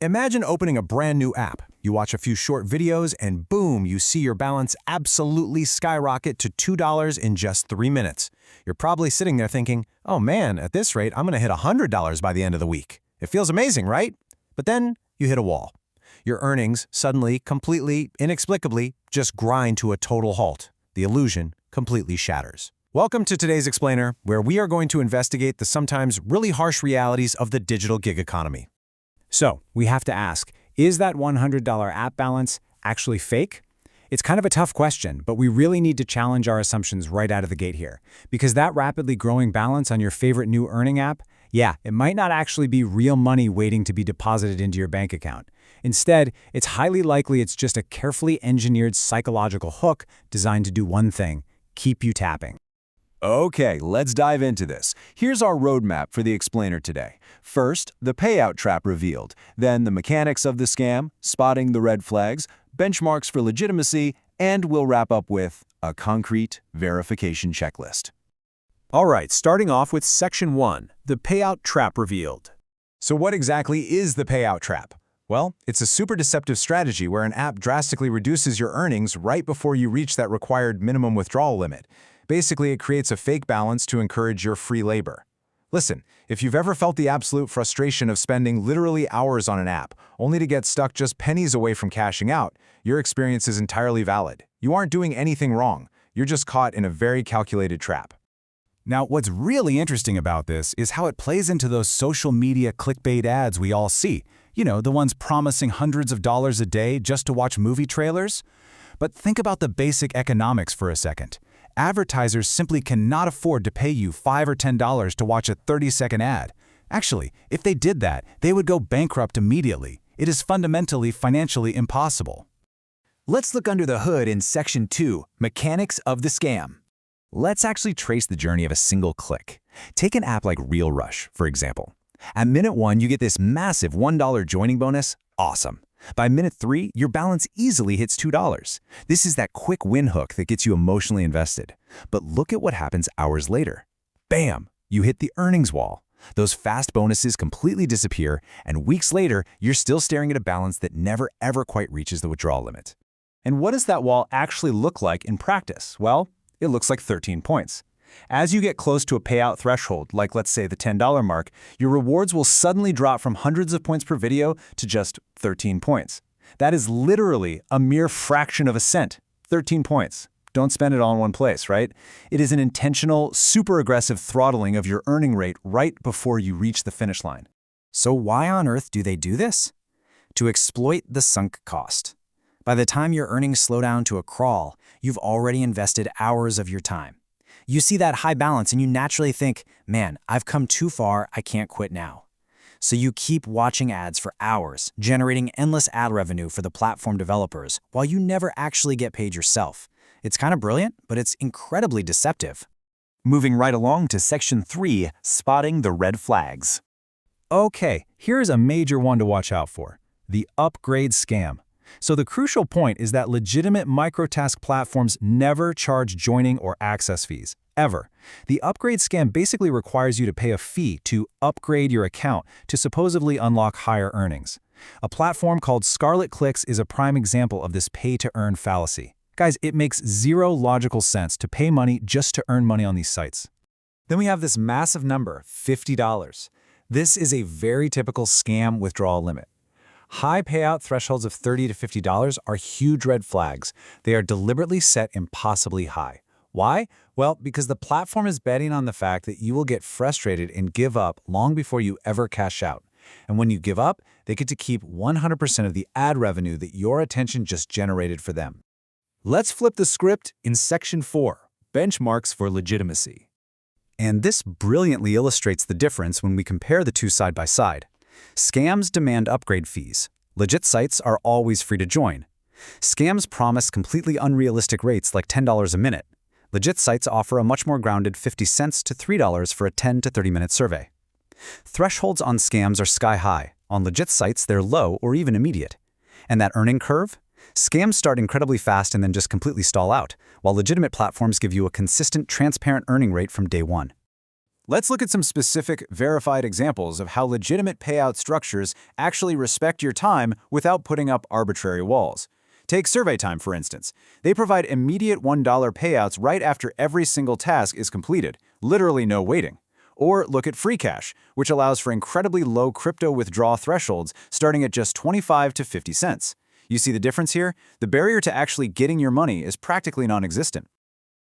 Imagine opening a brand new app. You watch a few short videos and boom, you see your balance absolutely skyrocket to $2 in just 3 minutes. You're probably sitting there thinking, oh man, at this rate, I'm gonna hit $100 by the end of the week. It feels amazing, right? But then you hit a wall. Your earnings suddenly, completely, inexplicably, just grind to a total halt. The illusion completely shatters. Welcome to today's Explainer, where we are going to investigate the sometimes really harsh realities of the digital gig economy. So, we have to ask, is that $100 app balance actually fake? It's kind of a tough question, but we really need to challenge our assumptions right out of the gate here. Because that rapidly growing balance on your favorite new earning app, yeah, it might not actually be real money waiting to be deposited into your bank account. Instead, it's highly likely it's just a carefully engineered psychological hook designed to do one thing: keep you tapping. Okay, let's dive into this. Here's our roadmap for the Explainer today. First, the payout trap revealed, then the mechanics of the scam, spotting the red flags, benchmarks for legitimacy, and we'll wrap up with a concrete verification checklist. All right, starting off with Section 1, the payout trap revealed. So what exactly is the payout trap? Well, it's a super deceptive strategy where an app drastically reduces your earnings right before you reach that required minimum withdrawal limit. Basically, it creates a fake balance to encourage your free labor. Listen, if you've ever felt the absolute frustration of spending literally hours on an app, only to get stuck just pennies away from cashing out, your experience is entirely valid. You aren't doing anything wrong. You're just caught in a very calculated trap. Now, what's really interesting about this is how it plays into those social media clickbait ads we all see. You know, the ones promising hundreds of dollars a day just to watch movie trailers. But think about the basic economics for a second. Advertisers simply cannot afford to pay you $5 or $10 to watch a 30-second ad. Actually, if they did that, they would go bankrupt immediately. It is fundamentally financially impossible. Let's look under the hood in Section 2, Mechanics of the Scam. Let's actually trace the journey of a single click. Take an app like RealRush, for example. At minute 1, you get this massive $1 joining bonus. Awesome. By minute 3, your balance easily hits $2. This is that quick win hook that gets you emotionally invested. But look at what happens hours later. Bam! You hit the earnings wall. Those fast bonuses completely disappear, and weeks later, you're still staring at a balance that never ever quite reaches the withdrawal limit. And what does that wall actually look like in practice? Well, it looks like 13 points. As you get close to a payout threshold, like let's say the $10 mark, your rewards will suddenly drop from hundreds of points per video to just 13 points. That is literally a mere fraction of a cent. 13 points. Don't spend it all in one place, right? It is an intentional, super aggressive throttling of your earning rate right before you reach the finish line. So why on earth do they do this? To exploit the sunk cost. By the time your earnings slow down to a crawl, you've already invested hours of your time. You see that high balance and you naturally think, man, I've come too far, I can't quit now. So you keep watching ads for hours, generating endless ad revenue for the platform developers, while you never actually get paid yourself. It's kind of brilliant, but it's incredibly deceptive. Moving right along to Section 3, Spotting the Red Flags. Okay, here's a major one to watch out for: the upgrade scam. So the crucial point is that legitimate microtask platforms never charge joining or access fees, ever. The upgrade scam basically requires you to pay a fee to upgrade your account to supposedly unlock higher earnings. A platform called Scarlet Clicks is a prime example of this pay-to-earn fallacy. Guys, it makes zero logical sense to pay money just to earn money on these sites. Then we have this massive number, $50. This is a very typical scam withdrawal limit. High payout thresholds of $30 to $50 are huge red flags. They are deliberately set impossibly high. Why? Well, because the platform is betting on the fact that you will get frustrated and give up long before you ever cash out. And when you give up, they get to keep 100% of the ad revenue that your attention just generated for them. Let's flip the script in Section 4, Benchmarks for Legitimacy. And this brilliantly illustrates the difference when we compare the two side by side. Scams demand upgrade fees. Legit sites are always free to join. Scams promise completely unrealistic rates like $10 a minute. Legit sites offer a much more grounded 50 cents to $3 for a 10 to 30-minute survey. Thresholds on scams are sky high. On legit sites, they're low or even immediate. And that earning curve? Scams start incredibly fast and then just completely stall out, while legitimate platforms give you a consistent, transparent earning rate from day one. Let's look at some specific, verified examples of how legitimate payout structures actually respect your time without putting up arbitrary walls. Take Survey Time, for instance. They provide immediate $1 payouts right after every single task is completed, literally no waiting. Or look at Free Cash, which allows for incredibly low crypto withdrawal thresholds starting at just 25 to 50 cents. You see the difference here? The barrier to actually getting your money is practically non-existent.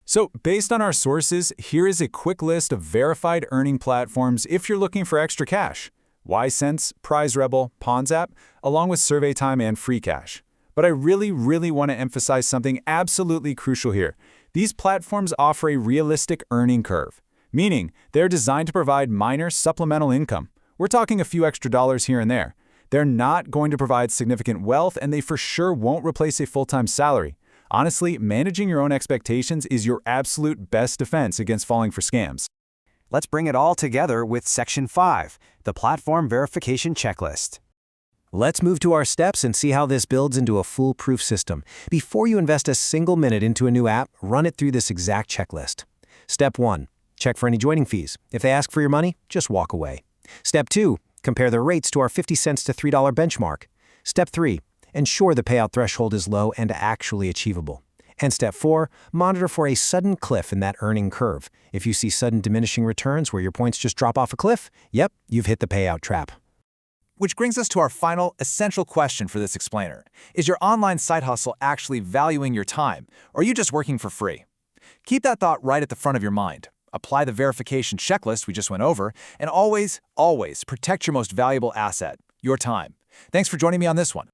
So, based on our sources, here is a quick list of verified earning platforms if you're looking for extra cash. YCents, PrizeRebel, PawnsApp, along with Survey Time and Free Cash. But I really want to emphasize something absolutely crucial here. These platforms offer a realistic earning curve, meaning they're designed to provide minor supplemental income. We're talking a few extra dollars here and there. They're not going to provide significant wealth, and they for sure won't replace a full-time salary. Honestly, managing your own expectations is your absolute best defense against falling for scams. Let's bring it all together with Section 5, the Platform Verification Checklist. Let's move to our steps and see how this builds into a foolproof system. Before you invest a single minute into a new app, run it through this exact checklist. Step 1. Check for any joining fees. If they ask for your money, just walk away. Step 2. Compare their rates to our 50 cents to $3 benchmark. Step 3. Ensure the payout threshold is low and actually achievable. And Step 4. Monitor for a sudden cliff in that earning curve. If you see sudden diminishing returns where your points just drop off a cliff, yep, you've hit the payout trap. Which brings us to our final, essential question for this explainer. Is your online side hustle actually valuing your time, or are you just working for free? Keep that thought right at the front of your mind. Apply the verification checklist we just went over, and always protect your most valuable asset, your time. Thanks for joining me on this one.